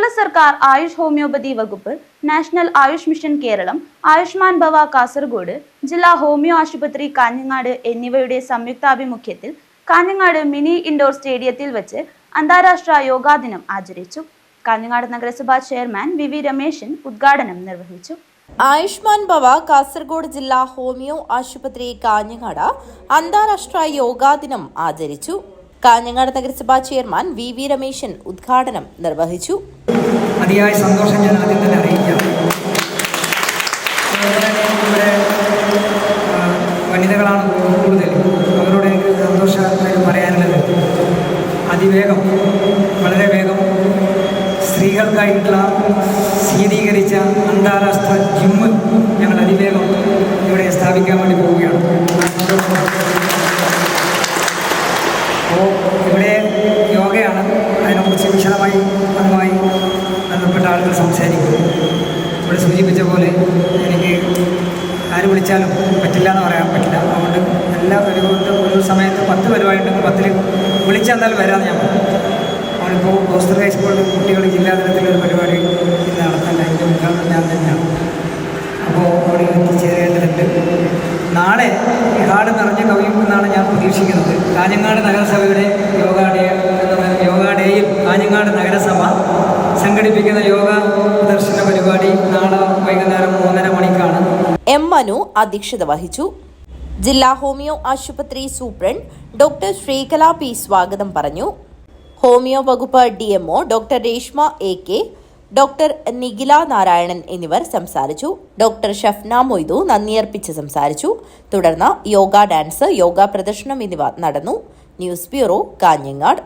കേരള സർക്കാർ ആയുഷ് ഹോമിയോപ്പതി വകുപ്പ്, national Ayush mission Keralam, Ayushman ഭവ കാസർഗോഡ്, ജില്ലാ ഹോമിയോ ആശുപത്രി കാഞ്ഞങ്ങാട് എന്നിവയുടെ സംയുക്താഭിമുഖ്യത്തിൽ കാഞ്ഞങ്ങാട് മിനി ഇൻഡോർ സ്റ്റേഡിയത്തിൽ വെച്ച് അന്താരാഷ്ട്ര യോഗാ ദിനം ആചരിച്ചു. കാഞ്ഞങ്ങാട് നഗരസഭാ ചെയർമാൻ വി രമേശൻ ഉദ്ഘാടനം നിർവഹിച്ചു. ആയുഷ്മാൻ ഭവ കാസർഗോഡ് ജില്ലാ ഹോമിയോ ആശുപത്രി കാഞ്ഞങ്ങാട് അന്താരാഷ്ട്ര യോഗാ ദിനം ആചരിച്ചു. കാഞ്ഞങ്ങാട് നഗരസഭാ ചെയർമാൻ വി രമേശൻ ഉദ്ഘാടനം നിർവഹിച്ചു. അതിയായ സന്തോഷം ഞാൻ ആദ്യം തന്നെ അറിയിക്കാം. വനിതകളാണ് കൂടുതൽ, അവരോട് എനിക്ക് സന്തോഷമായിട്ട് പറയാനുള്ളത്, അതിവേഗം വളരെ വേഗം സ്ത്രീകൾക്കായിട്ടുള്ള ശീതീകരിച്ച അന്താരാഷ്ട്ര ജിമ്മ് ഞങ്ങൾ അതിവേഗം ഇവിടെ സ്ഥാപിക്കാൻ വേണ്ടി പോവുകയാണ്. അപ്പോൾ ഇവിടെ യോഗയാണ്, അതിനെക്കുറിച്ച് വിശദമായി അതുമായി ബന്ധപ്പെട്ട ആളുകൾ സംസാരിക്കും. ഇവിടെ സൂചിപ്പിച്ച പോലെ എനിക്ക് ആര് വിളിച്ചാലും പറ്റില്ല എന്ന് പറയാൻ പറ്റില്ല. അതുകൊണ്ട് എല്ലാ ഒരു സമയത്ത് 10 പരിപാടി ഉണ്ടെങ്കിൽ 10 വിളിച്ചെന്നാൽ വരാമെന്ന് ഞാൻ പറഞ്ഞു. നമ്മളിപ്പോൾ ഹോസ്റ്റൽ ഹൈസ്കൂളിൽ കുട്ടികൾ ജില്ലാ തലത്തിലൊരു പരിപാടി ഇന്ന് നടത്താൻ അതിൻ്റെ ഉദ്ഘാടനം ഞാൻ തന്നെയാണ്. അപ്പോൾ അവിടെ എത്തിച്ചേരേണ്ടതുണ്ട്. നാളെ ഈ ഹാള് നിറഞ്ഞ് കവിയുമെന്നാണ് ഞാൻ പ്രതീക്ഷിക്കുന്നത്. കാഞ്ഞങ്ങാട് നഗരസഭയുടെ യോഗാ ഡേയിൽ കാഞ്ഞങ്ങാട് നഗരസഭ സംഘടിപ്പിക്കുന്ന യോഗ ദർശന പരിപാടി നാളെ വൈകുന്നേരം 3:30 മണിക്കാണ്. എം മനു അധ്യക്ഷത വഹിച്ചു. ജില്ലാ ഹോമിയോ ആശുപത്രി സൂപ്രണ്ട് ഡോക്ടർ ശ്രീകല പി സ്വാഗതം പറഞ്ഞു. ഹോമിയോ വകുപ്പ് DMO doctor Reshma AK, doctor Nikhila Narayanan എന്നിവർ സംസാരിച്ചു. ഡോക്ടർ ഷഫ്ന മൊയ്തു നന്ദിയർപ്പിച്ച് സംസാരിച്ചു. തുടർന്ന് യോഗ ഡാൻസ്, യോഗ പ്രദർശനം എന്നിവ നടന്നു. News bureau, Kanhangad.